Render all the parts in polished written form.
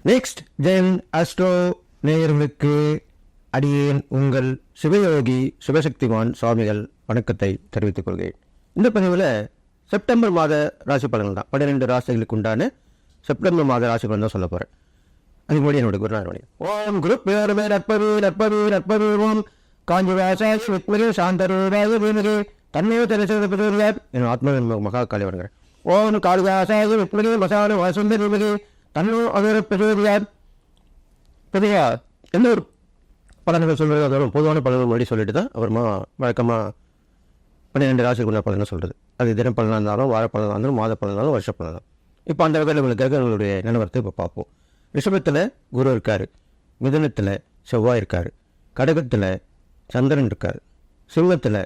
Next gen astro நேயர்களுக்கு அடியேன் உங்கள் சிவயோகி சிவசக்திமான் சுவாமிகள் வணக்கத்தை தெரிவித்துக் கொள்கிறேன். இந்த பதிவில் செப்டம்பர் மாத ராசி பலன்கள் தான், 12 ராசிகளுக்கு உண்டான செப்டம்பர் மாத ராசி பலன் தான் சொல்ல போகிறேன். அதுக்கு முன்னாடி என்னோட குருநாதனுடைய ஓம் குரு பேரமே நற்பரு நற்பரு நற்பரு ஓம் காஞ்சி சாந்தரு தன்மையோ தெரிவித்து என் ஆத்மா மகா காலி வருங்க. ஓம் காளிதாசாய விப்ளகே மசான வாசுந்தர் தன்னோ அவர் பெரிய எந்த ஒரு பலன்கள் சொல்கிறது அதோட பொதுவான பலன்கள் முன்னாடி சொல்லிட்டு தான் அப்புறமா வழக்கமாக 12 ராசிக்கு உள்ள பலன்கள் சொல்கிறது. அது தின பலனாக இருந்தாலும் வார பலனாக இருந்தாலும் மாத பலனாலும் வருஷ பலனாக. இப்போ அந்த வகையில் உங்களுக்கு கிரகங்களுடைய நிலவரத்தை இப்போ பார்ப்போம். ரிஷபத்தில் குரு இருக்கார், மிதுனத்தில் செவ்வாய் இருக்கார், கடகத்தில் சந்திரன் இருக்கார், சிம்மத்தில்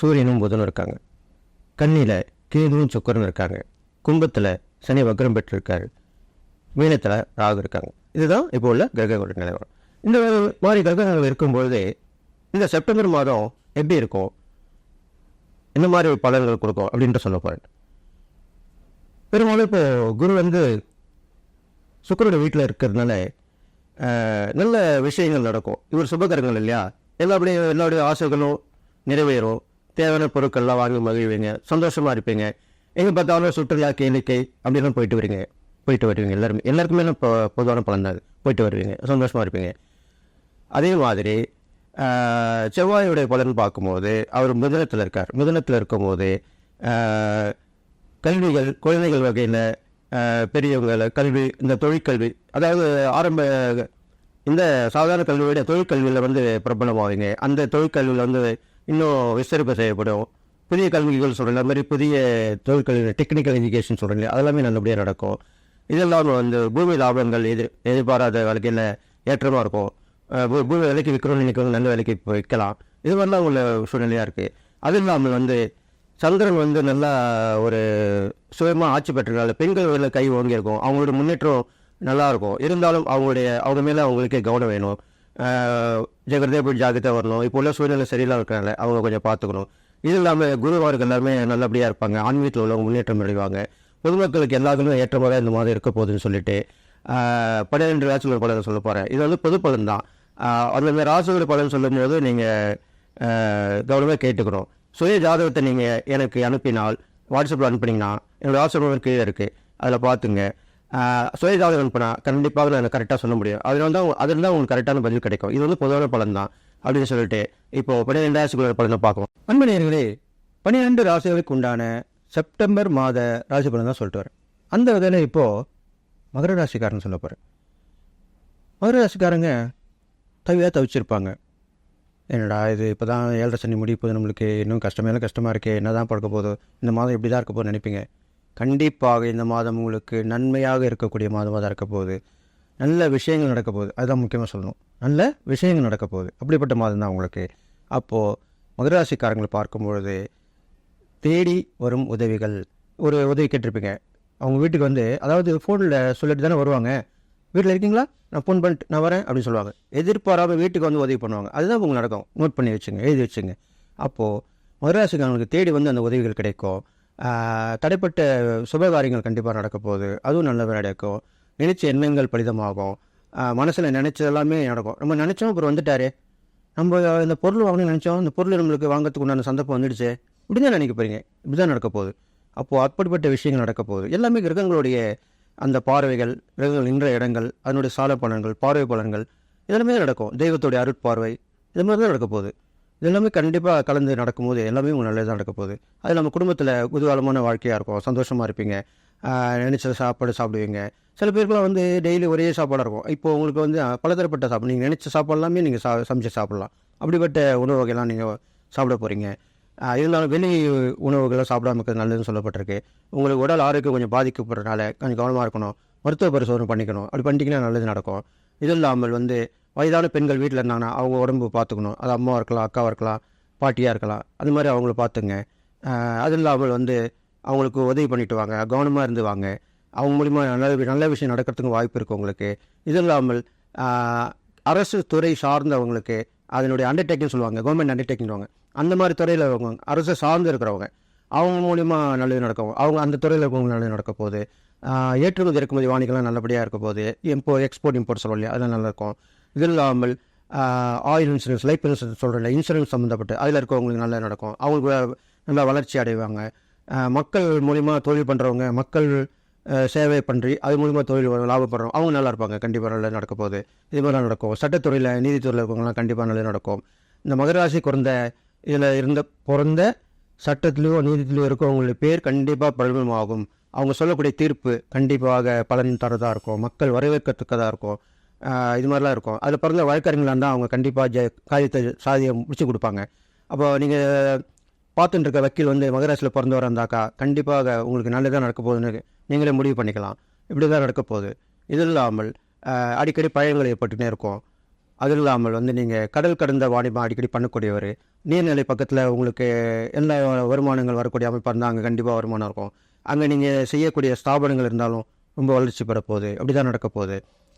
சூரியனும் புதனும் இருக்காங்க, கன்னியில் கேதுவும் சுக்கரனும் இருக்காங்க, கும்பத்தில் சனி வக்ரம் பெற்றிருக்காரு, மீனத்தில் ராகு இருக்காங்க. இதுதான் இப்போ உள்ள கிரகங்களுடைய நிலவரம். இந்த மாதிரி கிரகங்கள் இருக்கும்பொழுது இந்த செப்டம்பர் மாதம் எப்படி இருக்கும், என்ன மாதிரி பலன்கள் கொடுக்கும் அப்படின்ட்டு சொல்ல போகிறேன். பெரும்பாலும் இப்போ குரு சுக்கரோட வீட்டில் இருக்கிறதுனால நல்ல விஷயங்கள் நடக்கும். இவர் சுபகரங்கள் இல்லையா, எல்லாருடைய ஆசைகளும் நிறைவேறும், தேவையான பொருட்கள்லாம் வாங்கி மகிழ்வீங்க, சந்தோஷமாக இருப்பீங்க. எங்கே பார்த்தாலும் சுற்றுலா கேளிக்கை அப்படிலாம் போயிட்டு வருவீங்க. எல்லாருக்குமே பொதுவான பலன் தான், போயிட்டு வருவீங்க, சந்தோஷமாக இருப்பீங்க. அதே மாதிரி செவ்வாயுடைய பலன் பார்க்கும்போது அவர் மிதுனத்தில் இருக்கார். மிதுனத்தில் இருக்கும்போது கல்விகள், குழந்தைகள் வகையில் பெரியவங்களை கல்வி, இந்த தொழிற்கல்வி, அதாவது இந்த சாதாரண கல்வியோட தொழிற்கல்வியில் பிரபலமாவீங்க. அந்த தொழிற்கல்வியில் இன்னும் விஸ்தரிப்பு செய்யப்படும். புதிய கல்விகள் சொல்கிறேன், அது மாதிரி புதிய தொழிற்கல்வி, டெக்னிக்கல் எஜுகேஷன் சொல்கிறீங்க, அதெல்லாமே நல்லபடியாக நடக்கும். இதெல்லாம் பூமி லாபங்கள் எதிர்பாராத வகையில் ஏற்றமாக இருக்கும். பூமி விலைக்கு விற்கிறோம், இன்றைக்கி நல்ல விலைக்கு விற்கலாம். இது மாதிரிலாம் உள்ள சூழ்நிலையாக இருக்குது. அது இல்லாமல் சந்திரன் நல்லா ஒரு சுயமாக ஆட்சி பெற்றனால பெண்கள் கை ஓங்கியிருக்கும், அவங்களோட முன்னேற்றம் நல்லாயிருக்கும். இருந்தாலும் அவங்க மேலே அவங்களுக்கே கவனம் வேணும். ஜெகதேப ஜாகிரதை வரணும். இப்போ உள்ள சூழ்நிலை சரியில்லாம இருக்கிறனால அவங்க கொஞ்சம் பார்த்துக்கணும். இது இல்லாமல் குருவார்கள் எல்லாருமே நல்லபடியாக இருப்பாங்க, ஆன்மீகத்தில் உள்ளவங்க முன்னேற்றம் அடைவாங்க. பொதுமக்களுக்கு எல்லாருமே ஏற்றமாக இந்த மாதிரி இருக்க போகுதுன்னு சொல்லிட்டு 12 ராசிகள் பலன் சொல்ல போகிறேன். இது பொது பலன் தான். அந்த ராசிகள் பலன் சொல்லும்போது நீங்கள் கவனமாக கேட்டுக்கணும். சுய ஜாதகத்தை நீங்கள் எனக்கு அனுப்பினால், வாட்ஸ்அப்பில் அனுப்புனீங்கன்னா என்னோடய வாட்ஸ்அப் கீழே இருக்குது, அதில் பார்த்துங்க. சுய ஜாதகம் அனுப்பினா கண்டிப்பாக நான் கரெக்டாக சொல்ல முடியும். அதில் தான் உங்களுக்கு கரெக்டான பதில் கிடைக்கும். இது பொதுவான பலன் தான் அப்படின்னு சொல்லிட்டு இப்போது 12 ராசிகளோட பலனை பார்க்கலாம். அன்பனேயர்களே, 12 ராசிகளுக்கு உண்டான செப்டம்பர் மாத ராசி பலன் தான் சொல்லிட்டு வரேன். அந்த வகையில் இப்போது மகர ராசிக்காரன் சொல்ல போகிறேன். மகர ராசிக்காரங்க தவிச்சிருப்பாங்க. என்னடா இது இப்போ தான் 7.5 சனி முடிய போகுது, நம்மளுக்கு இன்னும் கஷ்டமாக இருக்கே, என்ன தான் படுக்க போதோ, இந்த மாதம் எப்படி தான் இருக்க போகுது நினைப்பீங்க. கண்டிப்பாக இந்த மாதம் உங்களுக்கு நன்மையாக இருக்கக்கூடிய மாதமாக தான் இருக்க போகுது. நல்ல விஷயங்கள் நடக்க போகுது, அதுதான் முக்கியமாக சொல்லணும். நல்ல விஷயங்கள் நடக்க போகுது, அப்படிப்பட்ட மாதம் தான் உங்களுக்கு. அப்போது மகர ராசிக்காரங்களை பார்க்கும்பொழுது தேடி வரும் உதவிகள், ஒரு உதவி கேட்டிருப்பீங்க. அவங்க வீட்டுக்கு அதாவது ஃபோனில் சொல்லிட்டு தானே வருவாங்க, வீட்டில் இருக்கீங்களா, நான் ஃபோன் பண்ணிட்டு நான் வரேன் அப்படின்னு சொல்லுவாங்க. எதிர்பாராமல் வீட்டுக்கு உதவி பண்ணுவாங்க. அதுதான் உங்களுக்கு நடக்கும். நோட் பண்ணி வச்சுங்க, எழுதி வச்சுங்க. அப்போது மகராசிக்காரங்களுக்கு தேடி அந்த உதவிகள் கிடைக்கும். தடைப்பட்ட சுபகாரியங்கள் கண்டிப்பாக நடக்க போகுது, அதுவும் நல்லவே நடக்கும். நினைச்ச எண்ணங்கள் பலிதமாகும். மனசில் நினைச்சது எல்லாமே நடக்கும். நம்ம நினச்சோம், அப்புறம் வந்துட்டாரே, நம்ம இந்த பொருள் வாங்கணும்னு நினச்சோம், இந்த பொருள் நம்மளுக்கு வாங்கிறதுக்கு உண்டான சந்தர்ப்பம் வந்துடுச்சு, இப்படி தான் நினைக்க போகிறீங்க. இப்படி தான் நடக்க போகுது. அப்போது அப்படிப்பட்ட விஷயங்கள் நடக்க போகுது. எல்லாமே கிரகங்களுடைய அந்த பார்வைகள், கிரகங்கள் நின்ற இடங்கள், அதனுடைய சால பலன்கள், பார்வை பலன்கள், இதெல்லாமே நடக்கும். தெய்வத்துடைய அருட்பார்வை, இது மாதிரி தான் நடக்க போகுது. இது எல்லாமே கண்டிப்பாக கலந்து நடக்கும்போது எல்லாமே உங்களுக்கு நல்லது தான் நடக்க போகுது. அது நம்ம குடும்பத்தில் குதூகலமான வாழ்க்கையாக இருக்கும், சந்தோஷமாக இருப்பீங்க, நினச்ச சாப்பாடு சாப்பிடுவீங்க. சில பேருக்குலாம் டெய்லி ஒரே சாப்பாடாக இருக்கும். இப்போது உங்களுக்கு பலதரப்பட்ட சாப்பாடு, நீங்கள் நினச்ச சாப்பாடு எல்லாமே நீங்கள் சமைச்சு சாப்பிட்லாம். அப்படிப்பட்ட உணவு வகையெல்லாம் நீங்கள் சாப்பிட போகிறீங்க. இருந்தாலும் வெளி உணவுகளை சாப்பிடாம இருக்கிறது நல்லதுன்னு சொல்லப்பட்டிருக்கு. உங்களுக்கு உடல் ஆரோக்கியம் கொஞ்சம் பாதிக்கப்படுறதுனால கொஞ்சம் கவனமாக இருக்கணும், மருத்துவ பரிசோதனை பண்ணிக்கணும். அப்படி பண்ணிட்டீங்கன்னா நல்லது நடக்கும். இது இல்லாமல் வயதான பெண்கள் வீட்டில் இருந்தாங்கன்னா அவங்க உடம்பு பார்த்துக்கணும். அது அம்மாவாக இருக்கலாம், அக்காவாக இருக்கலாம், பாட்டியாக இருக்கலாம், அது மாதிரி அவங்கள பார்த்துங்க. அது இல்லாமல் அவங்களுக்கு உதவி பண்ணிட்டு வாங்க, கவனமாக இருந்து வாங்க. அவங்க மூலிமா நல்ல விஷயம் நடக்கிறதுக்கு வாய்ப்பு இருக்குது உங்களுக்கு. இது இல்லாமல் அரசு துறை சார்ந்தவங்களுக்கு அதனுடைய அண்டர்டேக்கிங் சொல்லுவாங்க, கவர்மெண்ட் அண்டர்டேக்கிங் சொல்லுவாங்க. அந்த மாதிரி துறையில் அரசு சார்ந்து இருக்கிறவங்க, அவங்க மூலிமா நல்லது நடக்கும். அவங்க அந்த துறையில் இருக்கவங்க நல்லது நடக்க போகுது. ஏற்றுமதி இறக்குமதி வாணிகள்லாம் நல்லபடியாக இருக்க போது, எக்ஸ்போர்ட் இம்போர்ட் சொல்லுவோம் இல்லையா, அதெல்லாம் நல்லாயிருக்கும். இது இல்லாமல் ஆயில் இன்சூரன்ஸ், லைஃப் இன்சூரன்ஸ் சொல்கிறேன், இன்சூரன்ஸ் சம்மந்தப்பட்டு அதில் இருக்கவங்களுக்கு நல்லா நடக்கும். அவங்களுக்கு நல்லா வளர்ச்சி அடைவாங்க. மக்கள் மூலிமா தொழில் பண்ணுறவங்க, மக்கள் சேவை பண்ணி அது மூலிமா தொழில் லாபப்படுறோம், அவங்க நல்லா இருப்பாங்க. கண்டிப்பாக நல்லா நடக்க போகுது. இது மாதிரிலாம் நடக்கும். சட்டத்துறையில், நீதித்துறையில் இருக்கவங்களாம் கண்டிப்பாக நல்லா நடக்கும். இந்த மகர ராசி இதில் பிறந்த சட்டத்திலையோ நீதித்திலையோ இருக்கவங்களுடைய பேர் கண்டிப்பாக பிரபலமாகும். அவங்க சொல்லக்கூடிய தீர்ப்பு கண்டிப்பாக பலன் தரதாக இருக்கும், மக்கள் வரவேற்கத்தக்கதாக இருக்கும். இது மாதிரிலாம் இருக்கும். அதில் பிறந்த வழக்கறிஞர்களாக இருந்தால் அவங்க கண்டிப்பாக காரியத்தை சாதியை முடிச்சு கொடுப்பாங்க. அப்போ நீங்கள் பார்த்துட்டு இருக்க வக்கீல் மகராசியில் பிறந்தவராக இருந்தாக்கா கண்டிப்பாக உங்களுக்கு நல்லதாக நடக்க போகுதுன்னு நீங்களே முடிவு பண்ணிக்கலாம். இப்படி தான் நடக்க போகுது. இது இல்லாமல் அடிக்கடி பயணங்கள் ஏற்பட்டுகிட்டே இருக்கும். அது இல்லாமல் நீங்கள் கடல் கடந்த வாணிபம் அடிக்கடி பண்ணக்கூடியவர், நீர்நிலை பக்கத்தில் உங்களுக்கு என்ன வருமானங்கள் வரக்கூடிய அமைப்பாக இருந்தால் அங்கே கண்டிப்பாக வருமானம் இருக்கும். அங்கே நீங்கள் செய்யக்கூடிய ஸ்தாபனங்கள் இருந்தாலும் ரொம்ப வளர்ச்சி பெற போகுது. அப்படி தான் நடக்க போகுது.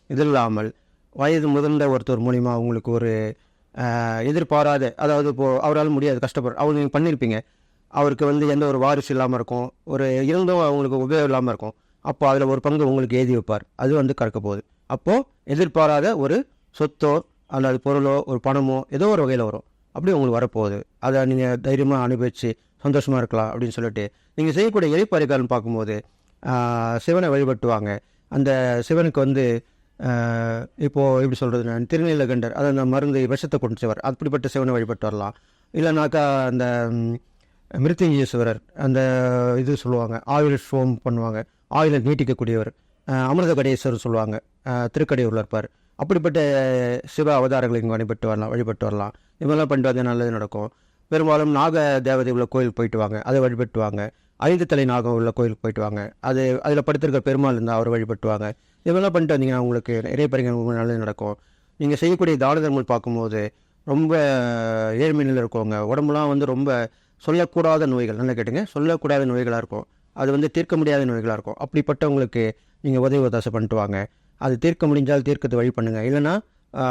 இது இல்லாமல் வயது முதிர்ந்த ஒருத்தர் மூலிமா உங்களுக்கு ஒரு எதிர்பாராத, அதாவது இப்போது அவரால் முடியாது, கஷ்டப்படுற அவங்க நீங்கள் பண்ணியிருப்பீங்க, அவருக்கு எந்த ஒரு வாரிசு இல்லாமல் இருக்கும், ஒரு இருந்தும் அவங்களுக்கு உபயோகம் இல்லாமல் இருக்கும். அப்போ அதில் ஒரு பங்கு உங்களுக்கு எழுதி வைப்பார். அது கறக்க போகுது. அப்போது எதிர்பாராத ஒரு சொத்தோ அல்லது பொருளோ ஒரு பணமோ ஏதோ ஒரு வகையில் வரும். அப்படி உங்களுக்கு வரப்போகுது. அதை நீங்கள் தைரியமாக அனுபவித்து சந்தோஷமாக இருக்கலாம் அப்படின்னு சொல்லிட்டு நீங்கள் செய்யக்கூடிய எரிப்பறிகால்னு பார்க்கும்போது சிவனை வழிபட்டுவாங்க. அந்த சிவனுக்கு இப்போது எப்படி சொல்கிறது, திருநீலகண்டர், அதை அந்த மருந்து விஷத்தை கொண்டு செய்வார், அப்படிப்பட்ட சிவனை வழிபட்டு வரலாம். இல்லைனாக்கா அந்த மிருத்யுஞ்சேஸ்வரர், அந்த இது சொல்லுவாங்க, ஆயுள் ஸ்வோம் பண்ணுவாங்க, ஆயுளை நீட்டிக்கக்கூடியவர், அமிர்த கடேஸ்வரர் சொல்லுவாங்க, திருக்கடையூரில் இருப்பார். அப்படிப்பட்ட சிவ அவதாரங்களை இங்கே வழிபட்டு வரலாம். இவங்கெல்லாம் பண்ணிட்டு வந்து நல்லது நடக்கும். பெரும்பாலும் நாக தேவதை உள்ள கோயிலுக்கு போயிட்டு வாங்க, அதை வழிபட்டுவாங்க. 5 தலை நாகம் உள்ள கோயிலுக்கு போயிட்டு வாங்க, அதில் படுத்திருக்க பெருமாள் இருந்தால் அவர் வழிபட்டுவாங்க. இதெல்லாம் பண்ணிட்டு வந்தீங்கன்னா உங்களுக்கு நிறைய பரிகாரம் நல்லது நடக்கும். நீங்கள் செய்யக்கூடிய தான தர்மங்கள் பார்க்கும்போது ரொம்ப ஏழ்மை நிலையில் இருக்கவங்க உடம்புலாம் ரொம்ப சொல்லக்கூடாத நோய்கள், நல்லா கேட்டுங்க, சொல்லக்கூடாத நோய்களாக இருக்கும். அது தீர்க்க முடியாத நோய்களாக இருக்கும். அப்படிப்பட்டவங்களுக்கு நீங்கள் உதவி ஒத்தாசை பண்ணிட்டு வாங்க. அது தீர்க்க முடிஞ்சால் தீர்க்கத்தை வழி பண்ணுங்கள். இல்லைனா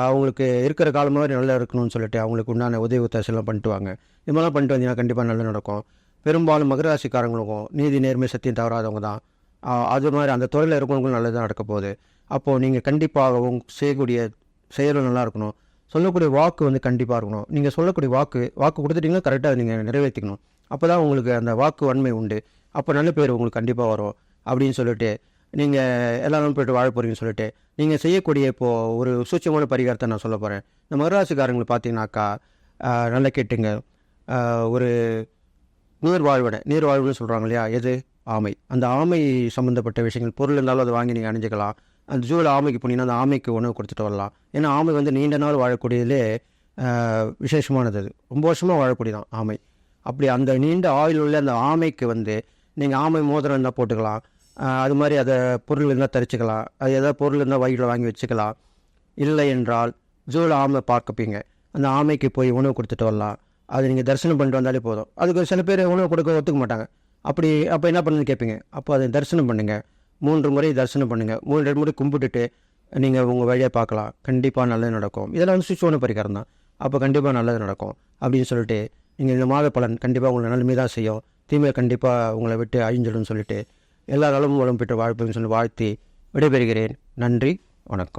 அவங்களுக்கு இருக்கிற காலம் மாதிரி நல்லா இருக்கணும்னு சொல்லிட்டு அவங்களுக்கு உண்டான உதவி ஒத்தாசைலாம் பண்ணிட்டு வாங்க. இது மாதிரிலாம் பண்ணிட்டு வந்தீங்கன்னா கண்டிப்பாக நல்லா நடக்கும். பெரும்பாலும் மகராசிக்காரங்களுக்கும் நீதி நேர்மை சத்தியம் தவறாதவங்க தான். அது மாதிரி அந்த துறையில் இருக்கவங்களுக்கும் நல்லதாக நடக்க போகுது. அப்போது நீங்கள் கண்டிப்பாக செய்யக்கூடிய செயலும் நல்லா இருக்கணும். சொல்லக்கூடிய வாக்கு கண்டிப்பாக இருக்கணும். நீங்கள் சொல்லக்கூடிய வாக்கு கொடுத்துட்டிங்கன்னா கரெக்டாக நீங்கள் நிறைவேற்றிக்கணும். அப்போ தான் உங்களுக்கு அந்த வாக்கு வன்மை உண்டு. அப்போ நல்ல பேர் உங்களுக்கு கண்டிப்பாக வரும் அப்படின்னு சொல்லிட்டு நீங்கள் எல்லாரும் போய்ட்டு வாழ போகிறீங்கன்னு சொல்லிட்டு நீங்கள் செய்யக்கூடிய இப்போது ஒரு சூட்சமான பரிகாரத்தை நான் சொல்ல போகிறேன். இந்த மகராசிக்காரங்களை பார்த்தீங்கன்னாக்கா நல்லா கேட்டுங்க, ஒரு நீர்வாழ்வுன்னு சொல்கிறாங்க இல்லையா, எது ஆமை. அந்த ஆமை சம்மந்தப்பட்ட விஷயங்கள் பொருள் இருந்தாலும் அதை வாங்கி நீங்கள் அணிஞ்சிக்கலாம். அந்த ஜூவில் ஆமைக்கு போனீங்கன்னா அந்த ஆமைக்கு உணவு கொடுத்துட்டு வரலாம். ஏன்னா ஆமை நீண்ட நாள் வாழக்கூடியதிலே விசேஷமானது. அது ரொம்ப வருஷமாக வாழக்கூடியதான் ஆமை. அப்படி அந்த நீண்ட ஆயுள் உள்ள அந்த ஆமைக்கு நீங்கள் ஆமை மோதிரம் இருந்தால் போட்டுக்கலாம். அது மாதிரி அதை பொருள் இருந்தால் தரிச்சிக்கலாம். அது எதாவது பொருள் இருந்தால் வயிற்றில் வாங்கி வச்சுக்கலாம். இல்லை என்றால் ஜூவில் ஆமை பார்க்கப்பீங்க, அந்த ஆமைக்கு போய் உணவு கொடுத்துட்டு வரலாம். அது நீங்கள் தரிசனம் பண்ணிட்டு வந்தாலே போதும். அதுக்கு சில பேர் உணவு கொடுக்க ஒத்துக்க மாட்டாங்க. அப்போ என்ன பண்ணுன்னு கேட்பீங்க. அப்போ அதை தரிசனம் பண்ணுங்கள். 3 முறை தரிசனம் பண்ணுங்கள். 3 முறை கும்பிட்டுட்டு நீங்கள் உங்கள் வழியை பார்க்கலாம். கண்டிப்பாக நல்லது நடக்கும். இதெல்லாம் சுவிட்சோன பரிகாரம் தான். அப்போ கண்டிப்பாக நல்லது நடக்கும் அப்படின்னு சொல்லிட்டு நீங்கள் இந்த மாத பலன் கண்டிப்பாக உங்களை நன்மை தான் செய்யும். தீமை கண்டிப்பாக உங்களை விட்டு அழிஞ்சிடும்னு சொல்லிட்டு எல்லா நலமும் வளம் பெற்று வாழ்ப்புன்னு சொல்லி வாழ்த்தி விடைபெறுகிறேன். நன்றி, வணக்கம்.